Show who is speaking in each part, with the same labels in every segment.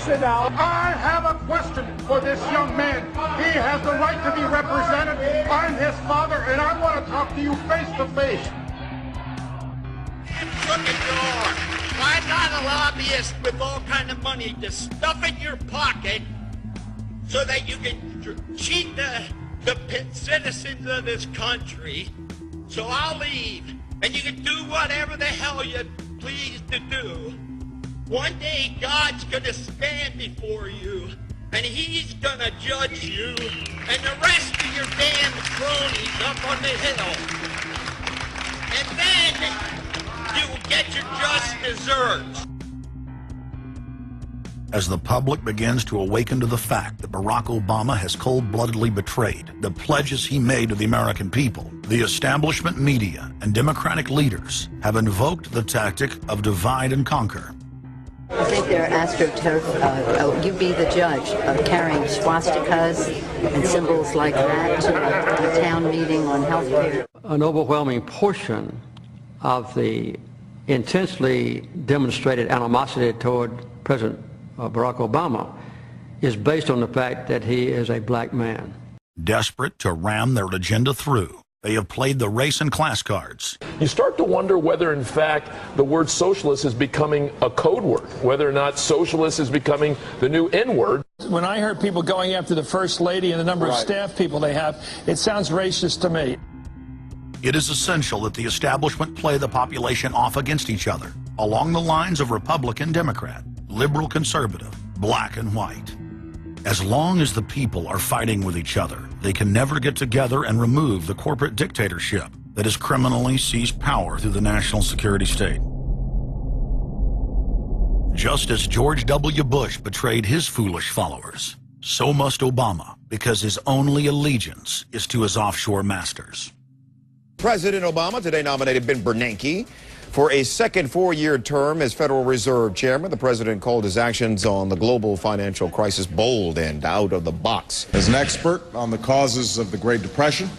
Speaker 1: sit down.
Speaker 2: I have a question for this young man. He has the right to be represented. I'm his father, and I want to talk to you face to face.
Speaker 3: Crooked door. Why not a lobbyist with all kind of money to stuff in your pocket so that you can cheat the citizens of this country? So I'll leave, and you can do whatever the hell you please to do. One day God's gonna stand before you, and he's gonna judge you and the rest of your damn cronies up on the hill. And then you will get your just desserts.
Speaker 4: As the public begins to awaken to the fact that Barack Obama has cold-bloodedly betrayed the pledges he made to the American people, the establishment media and Democratic leaders have invoked the tactic of divide and conquer.
Speaker 5: I think they're astroturf. You be the judge of carrying swastikas and symbols like that to a town meeting on health care.
Speaker 6: An overwhelming portion of the intensely demonstrated animosity toward President Barack Obama is based on the fact that he is a black man.
Speaker 4: Desperate to ram their agenda through, they have played the race and class cards.
Speaker 7: You start to wonder whether, in fact, the word socialist is becoming a code word, whether or not socialist is becoming the new N-word.
Speaker 1: When I heard people going after the First Lady and the number of staff people they have, it sounds racist to me.
Speaker 4: It is essential that the establishment play the population off against each other, along the lines of Republican, Democrat, liberal, conservative, black and white. As long as the people are fighting with each other, they can never get together and remove the corporate dictatorship that has criminally seized power through the national security state. Just as George W. Bush betrayed his foolish followers, so must Obama, because his only allegiance is to his offshore masters.
Speaker 8: President Obama today nominated Ben Bernanke for a second four-year term as Federal Reserve Chairman. The president called his actions on the global financial crisis bold and out of the box.
Speaker 9: As an expert on the causes of the Great Depression,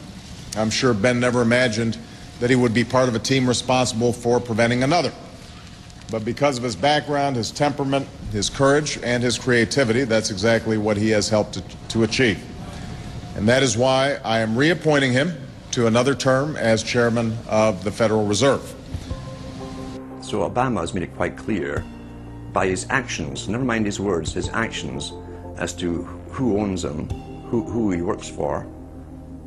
Speaker 9: I'm sure Ben never imagined that he would be part of a team responsible for preventing another. But because of his background, his temperament, his courage, and his creativity, that's exactly what he has helped to achieve. And that is why I am reappointing him to another term as chairman of the Federal Reserve.
Speaker 10: So Obama has made it quite clear by his actions, never mind his words, his actions, as to who owns him, who he works for,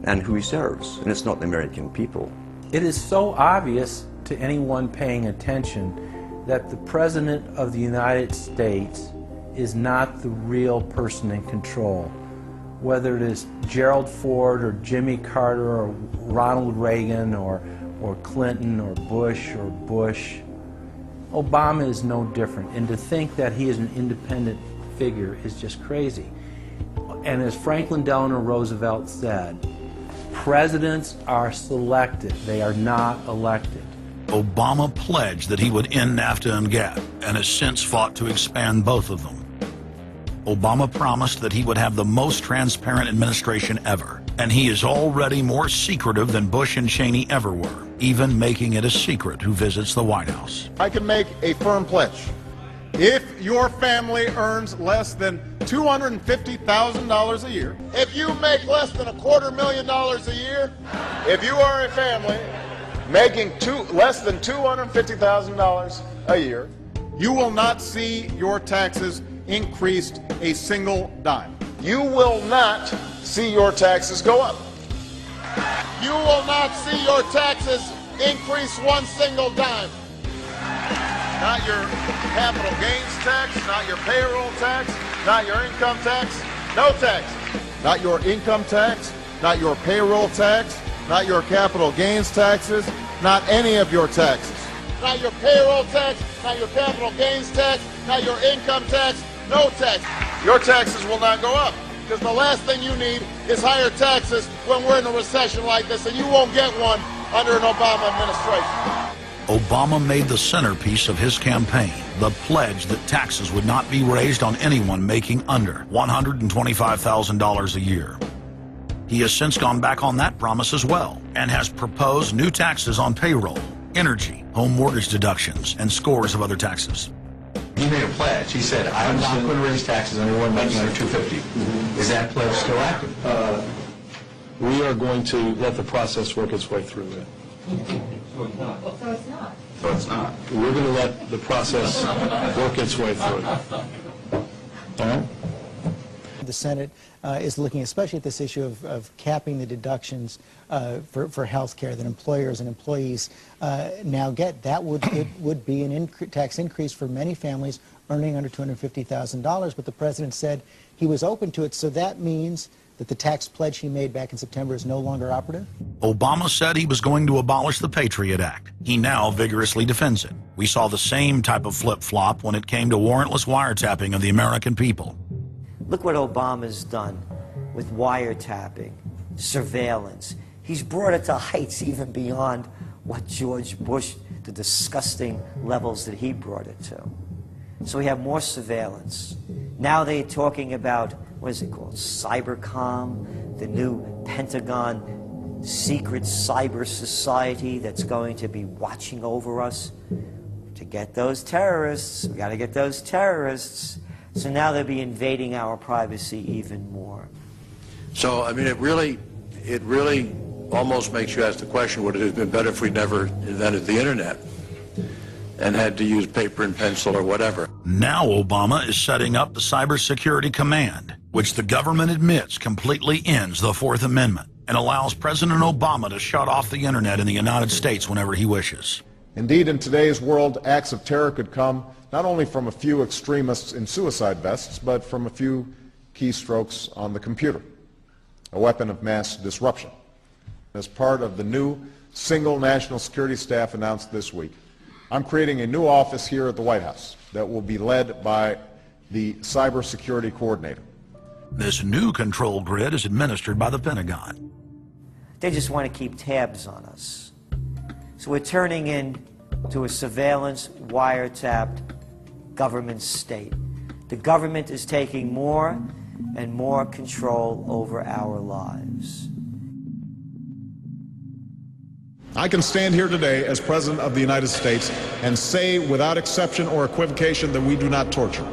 Speaker 10: and who he serves. And it's not the American people.
Speaker 11: It is so obvious to anyone paying attention that the President of the United States is not the real person in control. Whether it is Gerald Ford or Jimmy Carter or Ronald Reagan or Clinton or Bush, Obama is no different. And to think that he is an independent figure is just crazy. And as Franklin Delano Roosevelt said, presidents are selected, they are not elected.
Speaker 4: Obama pledged that he would end NAFTA and GATT, and has since fought to expand both of them. Obama promised that he would have the most transparent administration ever, and he is already more secretive than Bush and Cheney ever were, even making it a secret who visits the White House.
Speaker 2: I can make a firm pledge. If your family earns less than $250,000 a year, if you make less than $250,000 a year, if you are a family making less than $250,000 a year, you will not see your taxes increased a single dime. You will not see your taxes go up. You will not see your taxes increase one single dime. Not your capital gains tax, not your payroll tax, not your income tax, no tax. Not your income tax, not your payroll tax, not your capital gains taxes, not any of your taxes. Not your payroll tax, not your capital gains tax, not your income tax, no tax. Your taxes will not go up, because the last thing you need is higher taxes when we're in a recession like this, and you won't get one under an Obama administration.
Speaker 4: Obama made the centerpiece of his campaign the pledge that taxes would not be raised on anyone making under $125,000 a year. He has since gone back on that promise as well, and has proposed new taxes on payroll, energy, home mortgage deductions, and scores of other taxes.
Speaker 12: he made a pledge. He said, I'm not going to raise taxes on anyone making under 250. Is that pledge still active?
Speaker 13: We are going to let the process work its way through it.
Speaker 12: So it's not.
Speaker 14: So it's not.
Speaker 12: So it's not.
Speaker 13: We're going to let the process work its way through. All right?
Speaker 15: The Senate is looking especially at this issue of capping the deductions for health care that employers and employees now get. That would be an tax increase for many families earning under $250,000, but the president said he was open to it, so that means that the tax pledge he made back in September is no longer operative?
Speaker 4: Obama said he was going to abolish the Patriot Act. He now vigorously defends it. We saw the same type of flip-flop when it came to warrantless wiretapping of the American people.
Speaker 16: Look what Obama's done with wiretapping, surveillance. He's brought it to heights even beyond what George Bush, the disgusting levels that he brought it to. So we have more surveillance. Now they're talking about, what is it called, Cybercom, the new Pentagon secret cyber society that's going to be watching over us. To get those terrorists, we got to get those terrorists. So now they'll be invading our privacy even more.
Speaker 17: So, I mean, it really almost makes you ask the question, would it have been better if we never invented the internet and had to use paper and pencil or whatever?
Speaker 4: Now Obama is setting up the Cybersecurity Command, which the government admits completely ends the Fourth Amendment and allows President Obama to shut off the internet in the United States whenever he wishes.
Speaker 9: Indeed, in today's world, acts of terror could come not only from a few extremists in suicide vests, but from a few keystrokes on the computer, a weapon of mass disruption. As part of the new single national security staff announced this week, I'm creating a new office here at the White House that will be led by the cybersecurity coordinator.
Speaker 4: This new control grid is administered by the Pentagon.
Speaker 16: They just want to keep tabs on us. So we're turning into a surveillance, wiretapped government state. The government is taking more and more control over our lives.
Speaker 9: I can stand here today as President of the United States and say without exception or equivocation that we do not torture.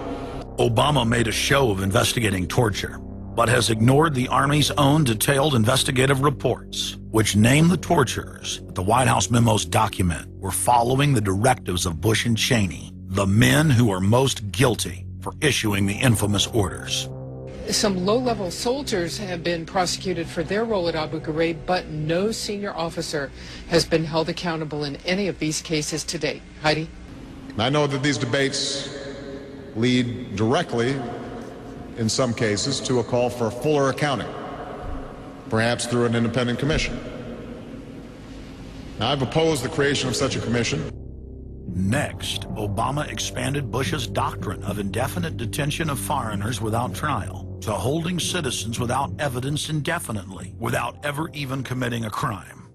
Speaker 4: Obama made a show of investigating torture, but has ignored the Army's own detailed investigative reports, which name the torturers that the White House memos document were following the directives of Bush and Cheney, the men who are most guilty for issuing the infamous orders.
Speaker 18: Some low-level soldiers have been prosecuted for their role at Abu Ghraib, but no senior officer has been held accountable in any of these cases to date. Heidi?
Speaker 9: I know that these debates lead directly, in some cases, to a call for fuller accounting, perhaps through an independent commission. Now, I've opposed the creation of such a commission.
Speaker 4: Next, Obama expanded Bush's doctrine of indefinite detention of foreigners without trial to holding citizens without evidence indefinitely, without ever even committing a crime.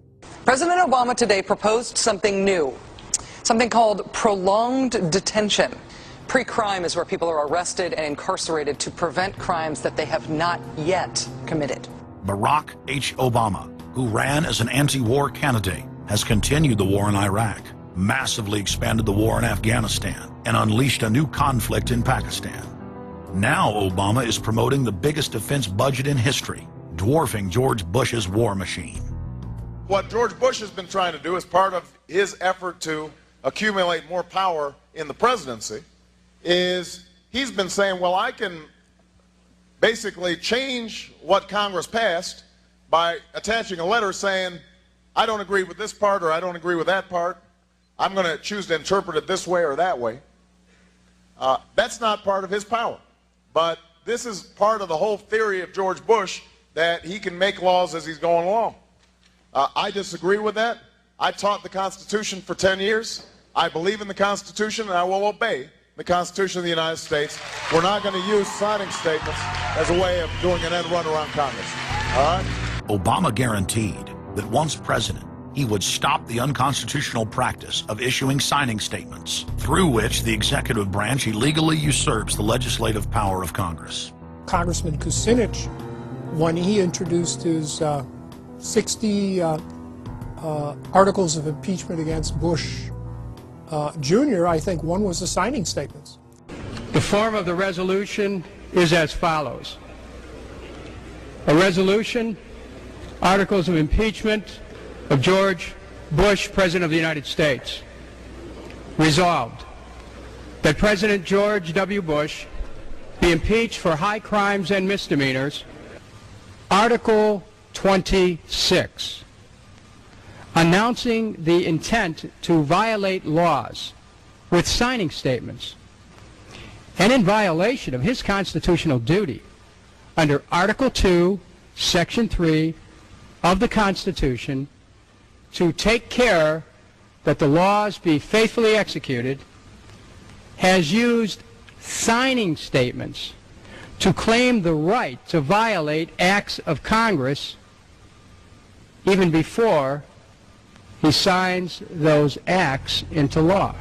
Speaker 19: President Obama today proposed something new, something called prolonged detention. Pre-crime is where people are arrested and incarcerated to prevent crimes that they have not yet committed.
Speaker 4: Barack H. Obama, who ran as an anti-war candidate, has continued the war in Iraq, massively expanded the war in Afghanistan, and unleashed a new conflict in Pakistan. Now Obama is promoting the biggest defense budget in history, dwarfing George Bush's war machine.
Speaker 2: What George Bush has been trying to do as part of his effort to accumulate more power in the presidency is he's been saying, well, I can basically change what Congress passed by attaching a letter saying, I don't agree with this part or I don't agree with that part. I'm going to choose to interpret it this way or that way. That's not part of his power. But this is part of the whole theory of George Bush, that he can make laws as he's going along. I disagree with that. I taught the Constitution for 10 years. I believe in the Constitution, and I will obey the Constitution of the United States. We're not going to use signing statements as a way of doing an end run around Congress. All right?
Speaker 4: Obama guaranteed that once president, he would stop the unconstitutional practice of issuing signing statements, through which the executive branch illegally usurps the legislative power of Congress.
Speaker 20: Congressman Kucinich, when he introduced his 60 articles of impeachment against Bush Jr., I think one was the signing statements.
Speaker 14: The form of the resolution is as follows. A resolution, articles of impeachment of George Bush, President of the United States. Resolved, that President George W. Bush be impeached for high crimes and misdemeanors. Article 26, announcing the intent to violate laws with signing statements, and in violation of his constitutional duty under Article 2, Section 3 of the Constitution, to take care that the laws be faithfully executed, has used signing statements to claim the right to violate acts of Congress even before he signs those acts into law.